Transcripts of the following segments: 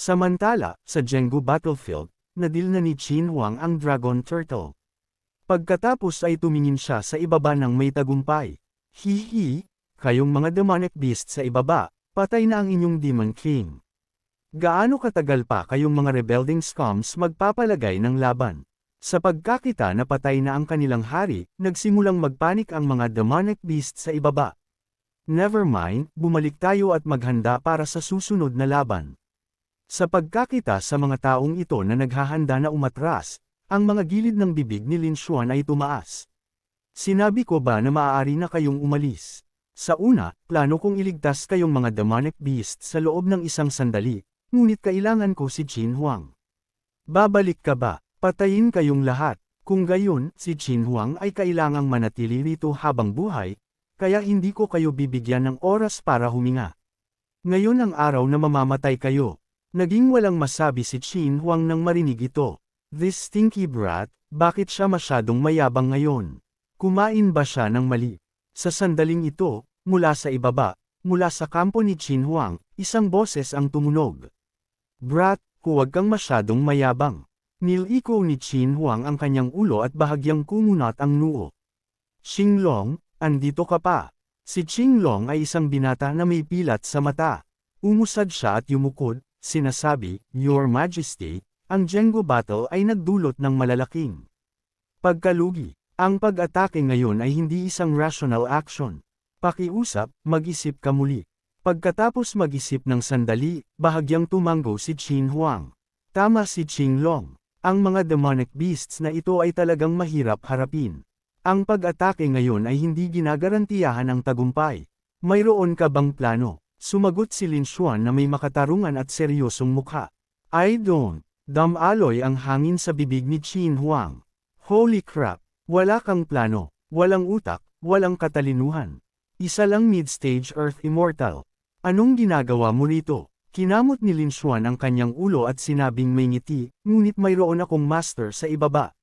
Samantala, sa Jenggu Battlefield, nadil na ni Qin Huang ang Dragon Turtle. Pagkatapos ay tumingin siya sa ibaba ng may tagumpay. Hihi, kayong mga demonic beast sa ibaba, patay na ang inyong Demon King. Gaano katagal pa kayong mga rebelding scums magpapalagay ng laban? Sa pagkakita na patay na ang kanilang hari, nagsimulang magpanik ang mga demonic beast sa ibaba. Never mind, bumalik tayo at maghanda para sa susunod na laban. Sa pagkakita sa mga taong ito na naghahanda na umatras, ang mga gilid ng bibig ni Lin Xuan ay tumaas. Sinabi ko ba na maaari na kayong umalis? Sa una, plano kong iligtas kayong mga demonic beast sa loob ng isang sandali, ngunit kailangan ko si Qin Huang. Babalik ka ba? Patayin kayong lahat. Kung gayon, si Qin Huang ay kailangang manatili rito habang buhay, kaya hindi ko kayo bibigyan ng oras para huminga. Ngayon ang araw na mamamatay kayo. Naging walang masabi si Qin Huang nang marinig ito. This stinky brat, bakit siya masyadong mayabang ngayon? Kumain ba siya ng mali? Sa sandaling ito, mula sa ibaba, mula sa kampo ni Qin Huang, isang boses ang tumunog. Brat, huwag kang masyadong mayabang. Niliko ni Qin Huang ang kanyang ulo at bahagyang kumunat ang noo. Xinglong, andito ka pa. Si Xinglong ay isang binata na may pilat sa mata. Umusad siya at yumukod, sinasabi, Your Majesty, ang Jenggu battle ay nagdulot ng malalaking pagkalugi. Ang pag-atake ngayon ay hindi isang rational action. Pakiusap, mag-isip ka muli. Pagkatapos mag-isip ng sandali, bahagyang tumanggo si Qin Huang. Tama si Xinglong. Ang mga demonic beasts na ito ay talagang mahirap harapin. Ang pag-atake ngayon ay hindi ginagarantiyahan ang tagumpay. Mayroon ka bang plano? Sumagot si Lin Xuan na may makatarungan at seryosong mukha. I don't. Damaloy ang hangin sa bibig ni Qin Huang. Holy crap! Wala kang plano, walang utak, walang katalinuhan. Isa lang mid-stage Earth Immortal. Anong ginagawa mo rito? Kinamot ni Lin Xuan ang kanyang ulo at sinabing may ngiti, ngunit mayroon akong master sa ibaba.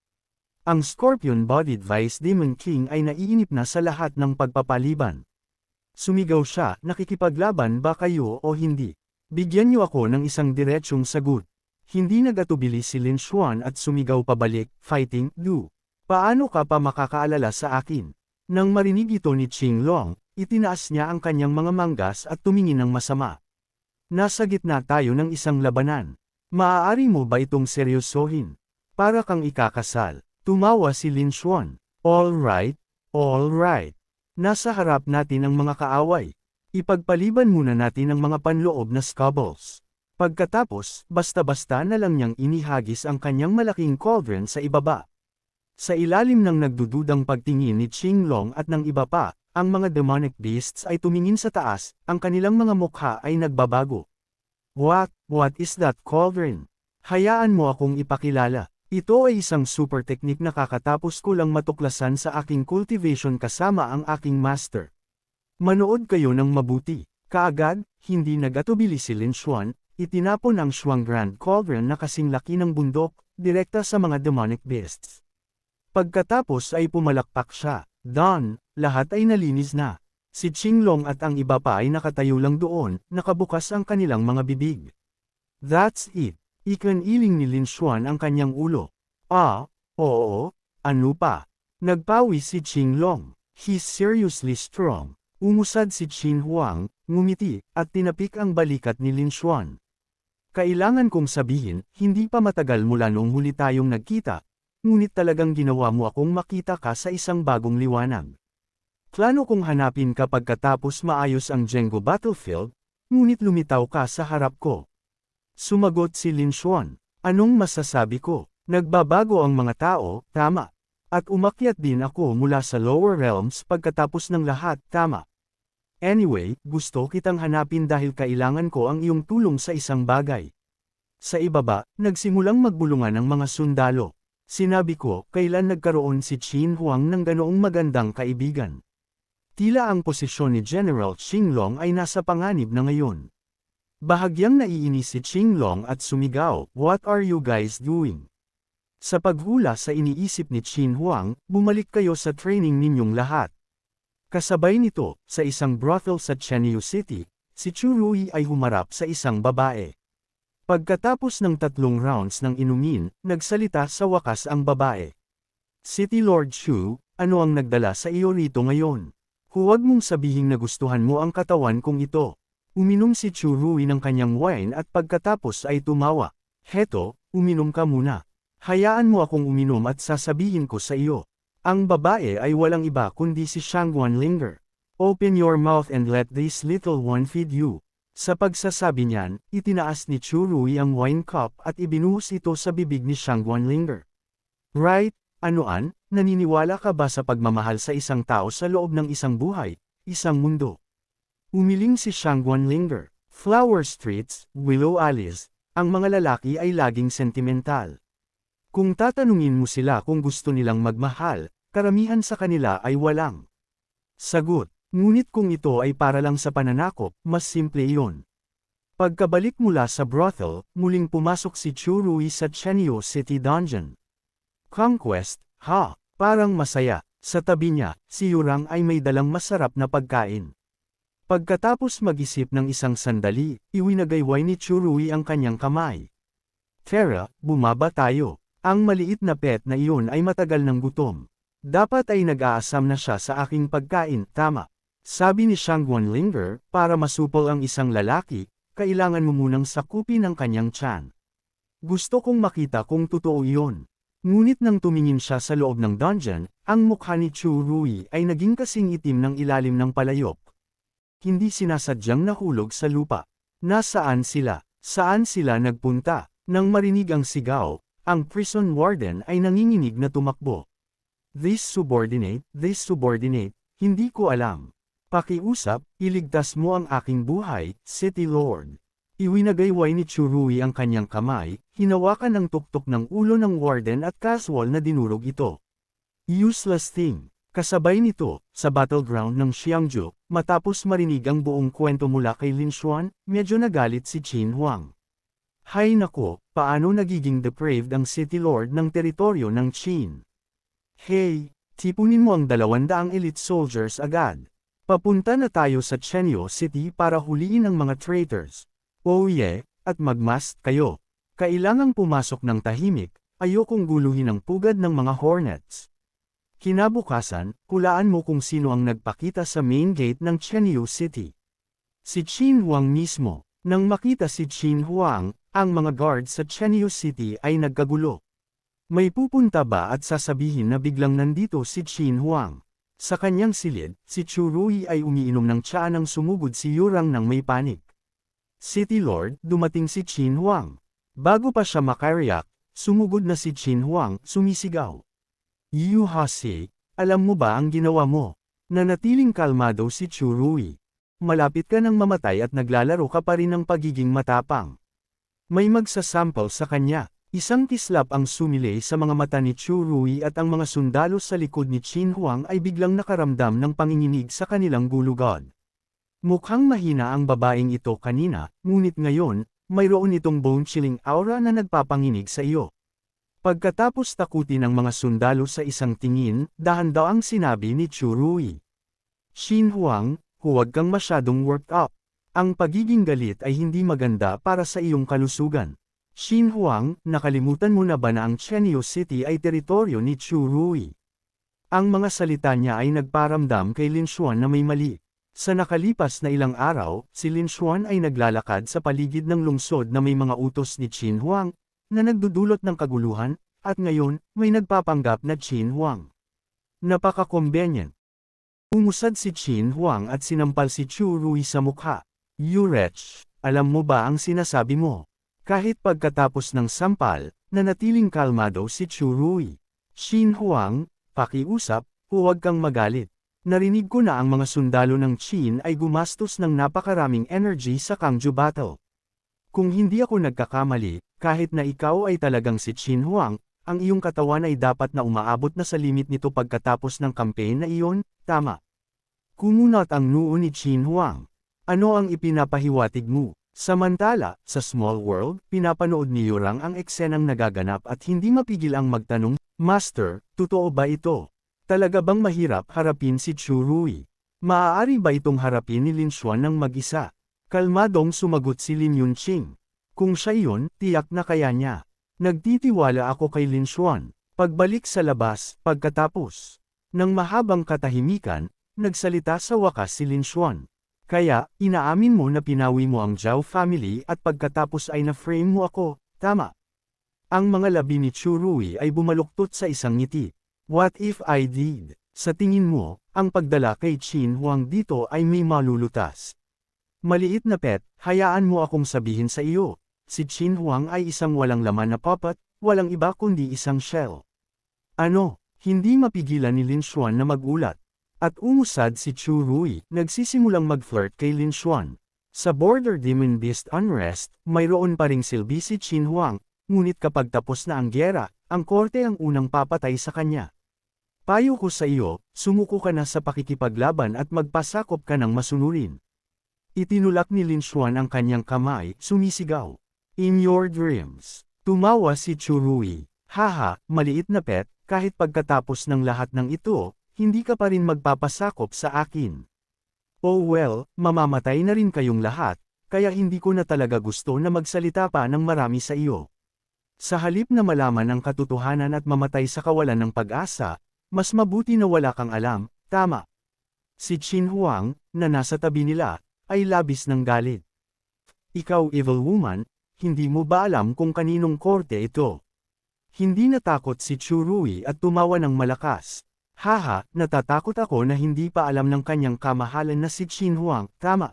Ang Scorpion-bodied Vice Demon King ay naiinip na sa lahat ng pagpapaliban. Sumigaw siya, nakikipaglaban ba kayo o hindi? Bigyan niyo ako ng isang diretsyong sagot. Hindi nagatubili si Lin Xuan at sumigaw pabalik, fighting, do. Paano ka pa makakaalala sa akin? Nang marinig ito ni Xinglong, itinaas niya ang kanyang mga manggas at tumingin ng masama. Nasa gitna tayo ng isang labanan. Maaari mo ba itong seryosohin? Para kang ikakasal. Tumawa si Lin Xuan. All right. Nasa harap natin ang mga kaaway. Ipagpaliban muna natin ang mga panloob na squabbles. Pagkatapos, basta-basta na lang niyang inihagis ang kanyang malaking cauldron sa ibaba. Sa ilalim ng nagdududang pagtingin ni Xinglong at ng iba pa, ang mga demonic beasts ay tumingin sa taas, ang kanilang mga mukha ay nagbabago. What is that cauldron? Hayaan mo akong ipakilala. Ito ay isang super technique na kakatapos ko lang matuklasan sa aking cultivation kasama ang aking master. Manood kayo ng mabuti. Kaagad, hindi nagatubili si Lin Xuan, itinapon ang Shuang Grand Cauldron na kasing laki ng bundok, direkta sa mga demonic beasts. Pagkatapos ay pumalakpak siya. Done, lahat ay nalinis na. Si Xinglong at ang iba pa ay nakatayo lang doon, nakabukas ang kanilang mga bibig. That's it. Ikan-iling ni Lin Xuan ang kanyang ulo. Oo, ano pa? Nagpawi si Xinglong. He's seriously strong. Umusad si Qin Huang, ngumiti, at tinapik ang balikat ni Lin Xuan. Kailangan kong sabihin, hindi pa matagal mula noong huli tayong nagkita, ngunit talagang ginawa mo akong makita ka sa isang bagong liwanag. Plano kong hanapin ka pagkatapos maayos ang Jenggu Battlefield, ngunit lumitaw ka sa harap ko. Sumagot si Lin Xuan. Anong masasabi ko? Nagbabago ang mga tao, tama. At umakyat din ako mula sa lower realms pagkatapos ng lahat, tama. Anyway, gusto kitang hanapin dahil kailangan ko ang iyong tulong sa isang bagay. Sa ibaba, nagsimulang magbulungan ang mga sundalo. Sinabi ko, kailan nagkaroon si Qin Huang ng ganoong magandang kaibigan. Tila ang posisyon ni General Xinglong ay nasa panganib na ngayon. Bahagyang naiinis si Xinglong at sumigaw, What are you guys doing? Sa paghula sa iniisip ni Qin Huang, bumalik kayo sa training ninyong lahat. Kasabay nito, sa isang brothel sa Chenyu City, si Chu Rui ay humarap sa isang babae. Pagkatapos ng 3 rounds ng inumin, nagsalita sa wakas ang babae. City Lord Chu, ano ang nagdala sa iyo rito ngayon? Huwag mong sabihing nagustuhan mo ang katawan kong ito. Uminom si Chu Rui ng kanyang wine at pagkatapos ay tumawa. Heto, uminom ka muna. Hayaan mo akong uminom at sasabihin ko sa iyo. Ang babae ay walang iba kundi si Shangguan Linger. Open your mouth and let this little one feed you. Sa pagsasabi niyan, itinaas ni Chu Rui ang wine cup at ibinuhos ito sa bibig ni Shangguan Linger. Right, anoan, naniniwala ka ba sa pagmamahal sa isang tao sa loob ng isang buhay, isang mundo? Umiling si Shangguan Linger. Flower Streets, Willow Alleys, ang mga lalaki ay laging sentimental. Kung tatanungin mo sila kung gusto nilang magmahal, karamihan sa kanila ay walang sagot. Ngunit kung ito ay para lang sa pananakop, mas simple iyon. Pagkabalik mula sa brothel, muling pumasok si Chu Rui sa Chenyo City Dungeon. Conquest, ha, parang masaya. Sa tabi niya, si Yurang ay may dalang masarap na pagkain. Pagkatapos mag-isip ng isang sandali, iwinagayway ni Chu Rui ang kanyang kamay. Tara, bumaba tayo. Ang maliit na pet na iyon ay matagal ng gutom. Dapat ay nag-aasam na siya sa aking pagkain, tama. Sabi ni Shangguan Linger, para masupol ang isang lalaki, kailangan mo munang sakupin ang kanyang tiyan. Gusto kong makita kung totoo iyon. Ngunit nang tumingin siya sa loob ng dungeon, ang mukha ni Chu Rui ay naging kasing itim ng ilalim ng palayok. Hindi sinasadyang nahulog sa lupa. Nasaan sila? Saan sila nagpunta? Nang marinig ang sigaw, ang prison warden ay nanginginig na tumakbo. This subordinate, hindi ko alam. Pakiusap, iligtas mo ang aking buhay, City Lord. Iwinagayway ni Chu Rui ang kanyang kamay, hinawakan ng tuktok ng ulo ng warden at casual na dinurog ito. Useless thing. Kasabay nito, sa battleground ng Xiangju, matapos marinig ang buong kwento mula kay Lin Xuan, medyo nagalit si Qin Huang. Hay nako, paano nagiging depraved ang City Lord ng teritoryo ng Qin? Hey, tipunin mo ang 200 elite soldiers agad. Papunta na tayo sa Chenyo City para huliin ang mga traitors. Oh yeah, at magmast kayo. Kailangang pumasok ng tahimik, ayokong guluhin ang pugad ng mga hornets. Kinabukasan, hulaan mo kung sino ang nagpakita sa main gate ng Chenyo City. Si Qin Huang mismo. Nang makita si Qin Huang, ang mga guards sa Chenyo City ay nagkagulo. May pupunta ba at sasabihin na biglang nandito si Qin Huang? Sa kanyang silid, si Chu Rui ay umiinom ng tsaa nang sumugod si Yurang ng may panik. City Lord, dumating si Qin Huang. Bago pa siya makariyak, sumugod na si Qin Huang, sumisigaw. Yu Hasi, alam mo ba ang ginawa mo? Nanatiling kalmado si Chu Rui. Malapit ka nang mamatay at naglalaro ka pa rin ng pagiging matapang. May magsasample sa kanya. Isang kislap ang sumilay sa mga mata ni Chu Rui at ang mga sundalo sa likod ni Qin Huang ay biglang nakaramdam ng panginginig sa kanilang gulugod. Mukhang mahina ang babaeng ito kanina, ngunit ngayon, mayroon itong bone-chilling aura na nagpapanginig sa iyo. Pagkatapos takutin ng mga sundalo sa isang tingin, dahan-daang sinabi ni Chu Rui. Qin Huang, huwag kang masyadong worked up. Ang pagiging galit ay hindi maganda para sa iyong kalusugan. Qin Huang, nakalimutan mo na ba na ang Chenyo City ay teritoryo ni Chu Rui? Ang mga salita niya ay nagparamdam kay Lin Xuan na may mali. Sa nakalipas na ilang araw, si Lin Xuan ay naglalakad sa paligid ng lungsod na may mga utos ni Qin Huang, na nagdudulot ng kaguluhan, at ngayon, may nagpapanggap na Qin Huang. Napaka-convenient. Umusad si Qin Huang at sinampal si Chu Rui sa mukha. You wretch, alam mo ba ang sinasabi mo? Kahit pagkatapos ng sampal, nanatiling kalmado si Chu Rui. Qin Huang, pakiusap, huwag kang magalit. Narinig ko na ang mga sundalo ng Qin ay gumastos ng napakaraming energy sa Kangju battle. Kung hindi ako nagkakamali, kahit na ikaw ay talagang si Qin Huang, ang iyong katawan ay dapat na umaabot na sa limit nito pagkatapos ng campaign na iyon, tama. Kumunot ang noo ni Qin Huang. Ano ang ipinapahiwatig mo? Samantala, sa Small World, pinapanood ni Yurang ang eksenang nagaganap at hindi mapigil ang magtanong, Master, totoo ba ito? Talaga bang mahirap harapin si Chu Rui? Maaari ba itong harapin ni Lin Xuan ng mag-isa? Kalmadong sumagot si Lin Yunqing. Kung siya iyon, tiyak na kaya niya. Nagtitiwala ako kay Lin Xuan. Pagbalik sa labas, pagkatapos ng mahabang katahimikan, nagsalita sa wakas si Lin Xuan. Kaya, inaamin mo na pinawi mo ang Zhao family at pagkatapos ay na-frame mo ako, tama? Ang mga labi ni Chu Rui ay bumaluktot sa isang ngiti. What if I did? Sa tingin mo, ang pagdala kay Qin Huang dito ay may malulutas. Maliit na pet, hayaan mo akong sabihin sa iyo. Si Qin Huang ay isang walang laman na puppet, walang iba kundi isang shell. Ano, hindi mapigilan ni Lin Xuan na magulat. At umusad si Chu Rui, nagsisimulang mag-flirt kay Lin Xuan. Sa border Demon Beast Unrest, mayroon pa ring silbi si Qin Huang, ngunit kapag tapos na ang gyera, ang korte ang unang papatay sa kanya. Payo ko sa iyo, sumuko ka na sa pakikipaglaban at magpasakop ka ng masunurin. Itinulak ni Lin Xuan ang kanyang kamay, sumisigaw. In your dreams. Tumawa si Chu Rui. Haha, maliit na pet, kahit pagkatapos ng lahat ng ito, hindi ka pa rin magpapasakop sa akin. Oh well, mamamatay na rin kayong lahat, kaya hindi ko na talaga gusto na magsalita pa ng marami sa iyo. Sa halip na malaman ang katotohanan at mamatay sa kawalan ng pag-asa, mas mabuti na wala kang alam, tama. Si Qin Huang, na nasa tabi nila, ay labis ng galit. Ikaw evil woman, hindi mo ba alam kung kaninong korte ito? Hindi natakot si Chu Rui at tumawa ng malakas. Haha, natatakot ako na hindi pa alam ng kanyang kamahalan na si Qin Huang, tama.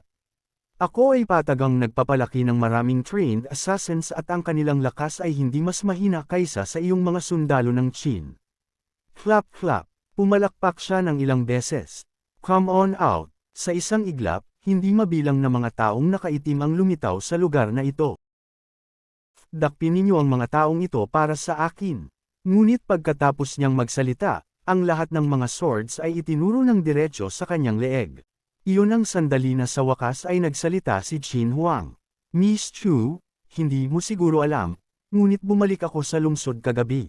Ako ay patagang nagpapalaki ng maraming trained assassins at ang kanilang lakas ay hindi mas mahina kaysa sa iyong mga sundalo ng Qin. Clap clap, pumalakpak siya ng ilang beses. Come on out, sa isang iglap, hindi mabilang na mga taong nakaitim ang lumitaw sa lugar na ito. Dakpin ninyo ang mga taong ito para sa akin. Ngunit pagkatapos niyang magsalita, ang lahat ng mga swords ay itinuro ng diretso sa kanyang leeg. Iyon ang sandali na sa wakas ay nagsalita si Qin Huang. Miss Chu, hindi mo siguro alam, ngunit bumalik ako sa lungsod kagabi.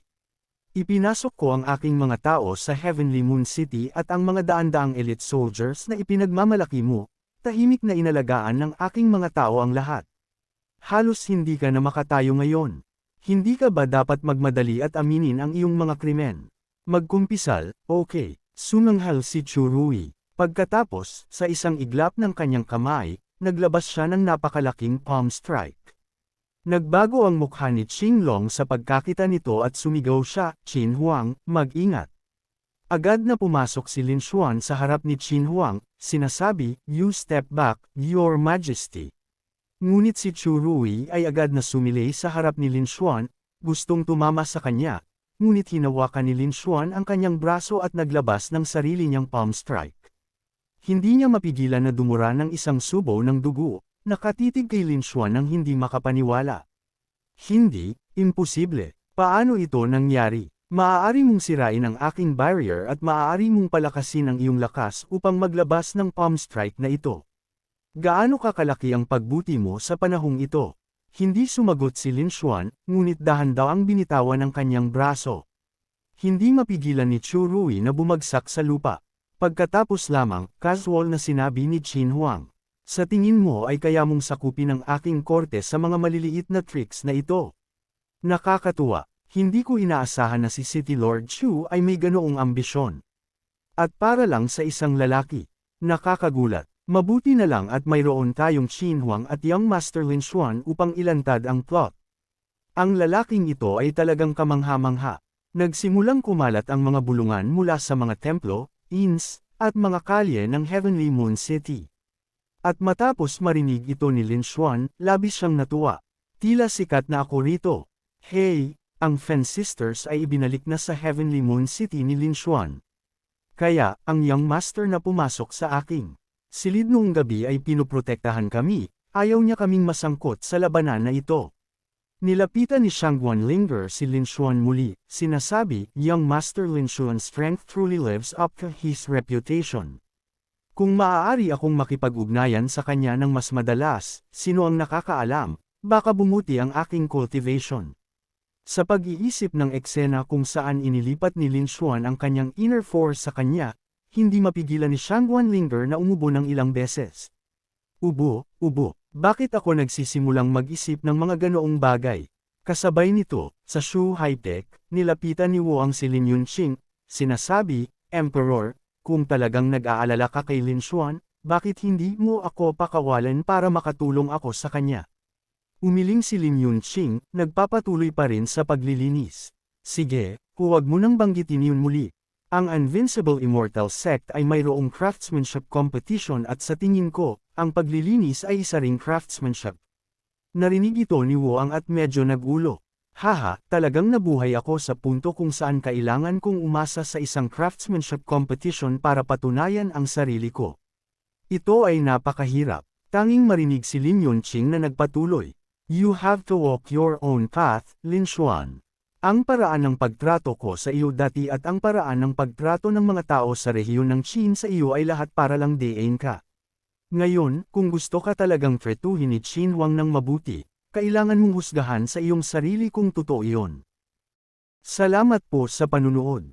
Ipinasok ko ang aking mga tao sa Heavenly Moon City at ang mga daan-daang elite soldiers na ipinagmamalaki mo, tahimik na inalagaan ng aking mga tao ang lahat. Halos hindi ka na makatayo ngayon. Hindi ka ba dapat magmadali at aminin ang iyong mga krimen? Magkumpisal, okay, sumanghal si Chu Rui. Pagkatapos, sa isang iglap ng kanyang kamay, naglabas siya ng napakalaking palm strike. Nagbago ang mukha ni Qinglong sa pagkakita nito at sumigaw siya, Qin Huang, mag-ingat. Agad na pumasok si Lin Xuan sa harap ni Qin Huang, sinasabi, you step back, your majesty. Ngunit si Chu Rui ay agad na sumilay sa harap ni Lin Xuan, gustong tumama sa kanya, ngunit hinawakan ni Lin Xuan ang kanyang braso at naglabas ng sarili niyang palm strike. Hindi niya mapigilan na dumura ng isang subo ng dugo, nakatitig kay Lin Xuan nang hindi makapaniwala. Hindi, imposible. Paano ito nangyari? Maaari mong sirain ang aking barrier at maaari mong palakasin ang iyong lakas upang maglabas ng palm strike na ito. Gaano kakalaki ang pagbuti mo sa panahong ito? Hindi sumagot si Lin Xuan, ngunit dahan-daw ang binitawan ng kanyang braso. Hindi mapigilan ni Chu Rui na bumagsak sa lupa. Pagkatapos lamang, casual na sinabi ni Qin Huang. Sa tingin mo ay kaya mong sakupin ang aking korte sa mga maliliit na tricks na ito. Nakakatuwa, hindi ko inaasahan na si City Lord Chu ay may ganoong ambisyon. At para lang sa isang lalaki, nakakagulat. Mabuti na lang at mayroon tayong Qin Huang at Young Master Lin Xuan upang ilantad ang plot. Ang lalaking ito ay talagang kamangha-mangha. Nagsimulang kumalat ang mga bulungan mula sa mga templo, inns, at mga kalye ng Heavenly Moon City. At matapos marinig ito ni Lin Xuan, labis siyang natuwa. Tila sikat na ako rito. Hey, ang Fen Sisters ay ibinalik na sa Heavenly Moon City ni Lin Xuan. Kaya, ang Young Master na pumasok sa aking silid noong gabi ay pinoprotektahan kami, ayaw niya kaming masangkot sa labanan na ito. Nilapitan ni Shangguan Linger si Lin Xuan muli, sinasabi, Young Master Lin Xuan's strength truly lives up to his reputation. Kung maaari akong makipag-ugnayan sa kanya ng mas madalas, sino ang nakakaalam, baka bumuti ang aking cultivation. Sa pag-iisip ng eksena kung saan inilipat ni Lin Xuan ang kanyang inner force sa kanya, hindi mapigilan ni Shangguan Linger na umubo ng ilang beses. Ubo, bakit ako nagsisimulang mag-isip ng mga ganoong bagay? Kasabay nito, sa Shu High-Tech, nilapitan ni Wang si Lin Yunqing, sinasabi, Emperor, kung talagang nag-aalala ka kay Lin Xuan, bakit hindi mo ako pakawalan para makatulong ako sa kanya? Umiling si Lin Yunqing, nagpapatuloy pa rin sa paglilinis. Sige, huwag mo nang banggitin yun muli. Ang Invincible Immortal Sect ay mayroong craftsmanship competition at sa tingin ko, ang paglilinis ay isa ring craftsmanship. Narinig ito ni Wang at medyo nagulo. Haha, talagang nabuhay ako sa punto kung saan kailangan kong umasa sa isang craftsmanship competition para patunayan ang sarili ko. Ito ay napakahirap. Tanging marinig si Lin Yunqing na nagpatuloy. You have to walk your own path, Lin Xuan. Ang paraan ng pagtrato ko sa iyo dati at ang paraan ng pagtrato ng mga tao sa rehiyon ng Qin sa iyo ay lahat para lang diin ka. Ngayon, kung gusto ka talagang tretuhin ni Qin Huang ng mabuti, kailangan mong husgahan sa iyong sarili kung totoo iyon. Salamat po sa panunood.